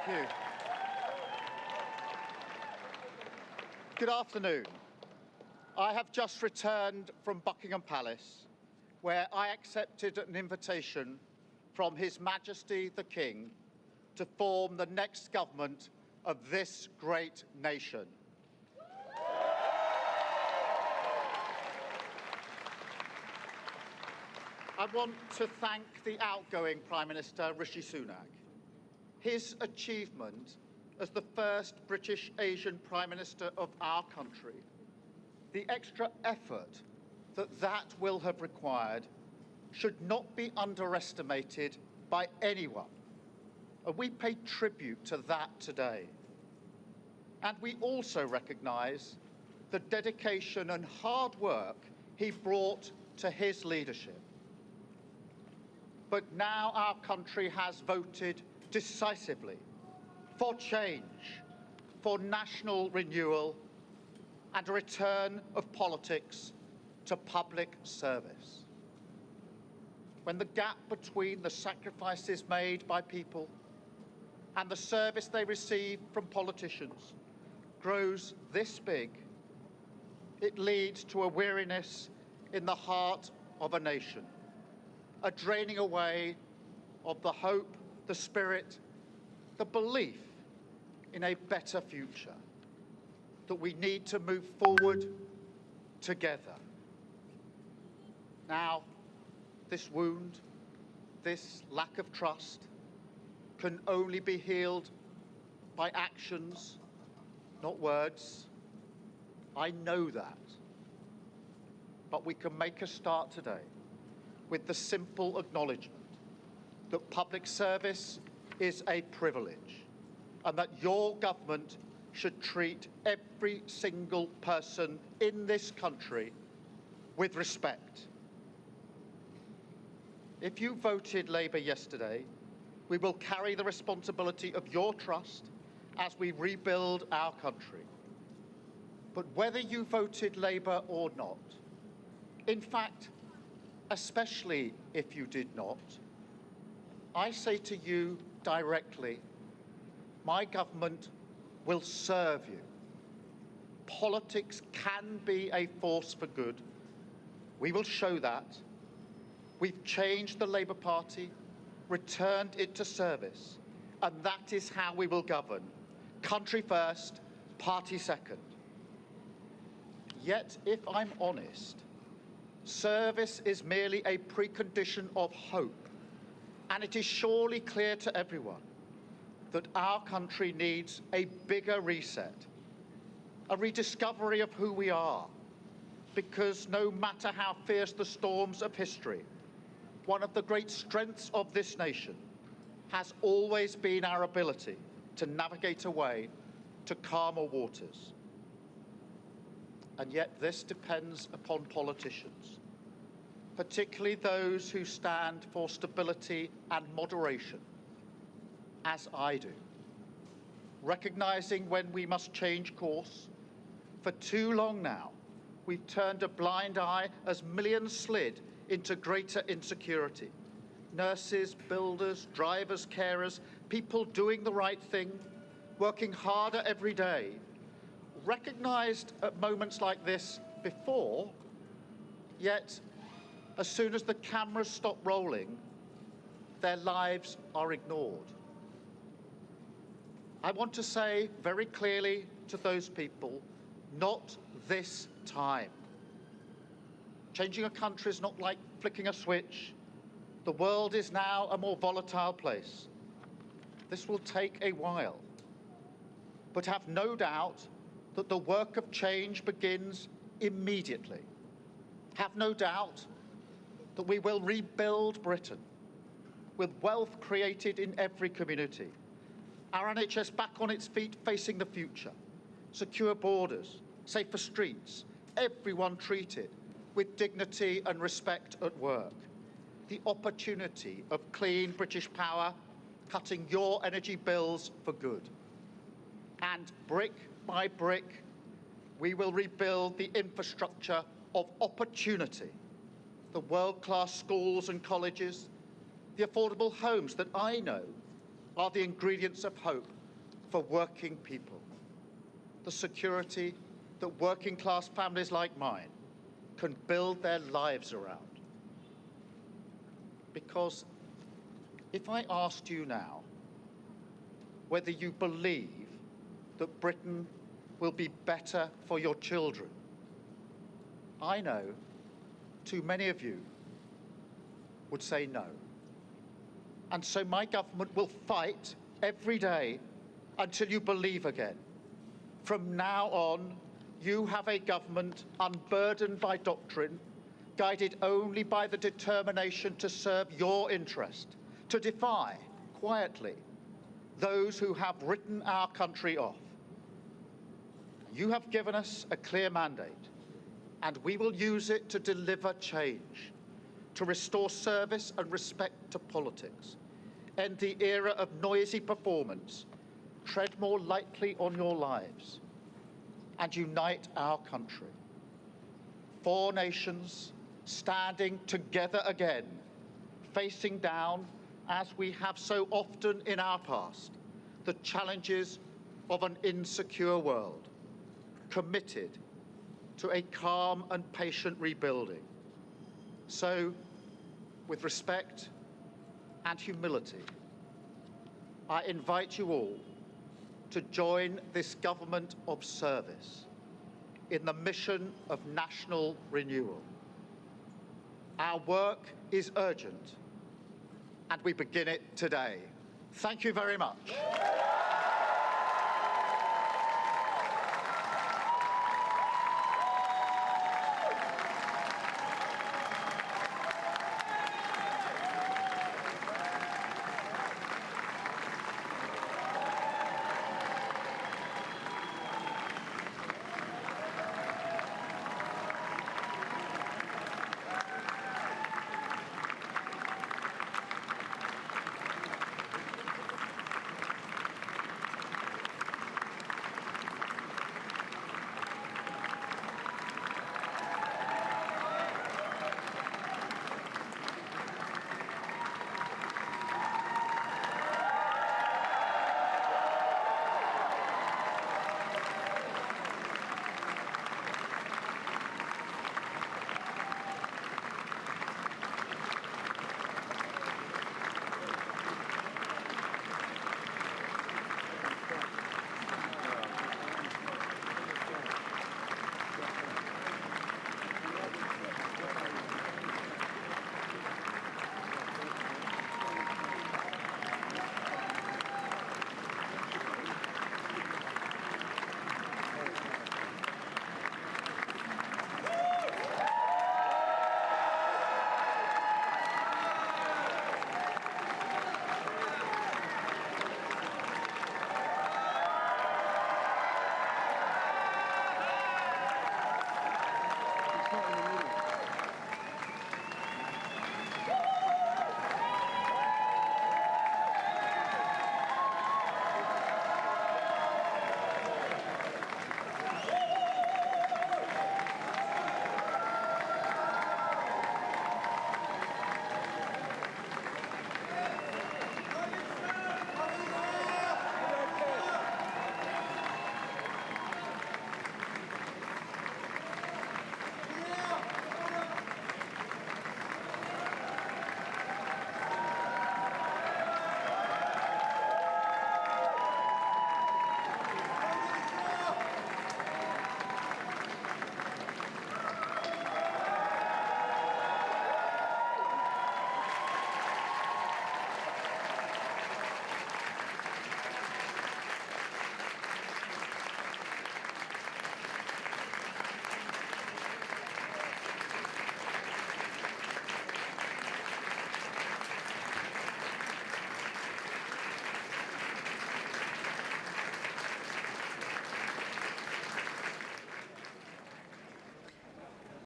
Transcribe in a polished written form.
you. Good afternoon. I have just returned from Buckingham Palace, where I accepted an invitation from His Majesty the King to form the next government of this great nation. I want to thank the outgoing Prime Minister, Rishi Sunak. His achievement as the first British Asian Prime Minister of our country, the extra effort that will have required should not be underestimated by anyone. And we pay tribute to that today. And we also recognise the dedication and hard work he brought to his leadership. But now our country has voted decisively for change, for national renewal, and a return of politics to public service. When the gap between the sacrifices made by people and the service they receive from politicians grows this big, it leads to a weariness in the heart of a nation, a draining away of the hope, the spirit, the belief in a better future, that we need to move forward together. Now, this wound, this lack of trust, can only be healed by actions, not words. I know that. But we can make a start today with the simple acknowledgement that public service is a privilege and that your government should treat every single person in this country with respect. If you voted Labour yesterday, we will carry the responsibility of your trust as we rebuild our country. But whether you voted Labour or not, in fact, especially if you did not, I say to you directly, my government will serve you. Politics can be a force for good. We will show that. We've changed the Labour Party, returned it to service, and that is how we will govern. Country first, party second. Yet, if I'm honest, service is merely a precondition of hope, and it is surely clear to everyone that our country needs a bigger reset, a rediscovery of who we are, because no matter how fierce the storms of history, one of the great strengths of this nation has always been our ability to navigate a way to calmer waters. And yet this depends upon politicians, particularly those who stand for stability and moderation, as I do, recognising when we must change course. For too long now, we've turned a blind eye as millions slid into greater insecurity. Nurses, builders, drivers, carers, people doing the right thing, working harder every day, recognised at moments like this before, yet as soon as the cameras stop rolling, their lives are ignored. I want to say very clearly to those people, not this time. Changing a country is not like flicking a switch. The world is now a more volatile place. This will take a while. But have no doubt that the work of change begins immediately. Have no doubt that we will rebuild Britain with wealth created in every community, our NHS back on its feet facing the future, secure borders, safer streets, everyone treated with dignity and respect at work, the opportunity of clean British power cutting your energy bills for good. And brick by brick, we will rebuild the infrastructure of opportunity, the world-class schools and colleges, the affordable homes that I know are the ingredients of hope for working people, the security that working class families like mine can build their lives around. Because if I asked you now whether you believe that Britain will be better for your children, I know too many of you would say no. And so my government will fight every day until you believe again. From now on, you have a government unburdened by doctrine, guided only by the determination to serve your interest, to defy, quietly, those who have written our country off. You have given us a clear mandate, and we will use it to deliver change, to restore service and respect to politics, end the era of noisy performance, tread more lightly on your lives, and unite our country. 4 nations standing together again, facing down, as we have so often in our past, the challenges of an insecure world, committed to a calm and patient rebuilding. So, with respect and humility, I invite you all to join this government of service in the mission of national renewal. Our work is urgent, and we begin it today. Thank you very much.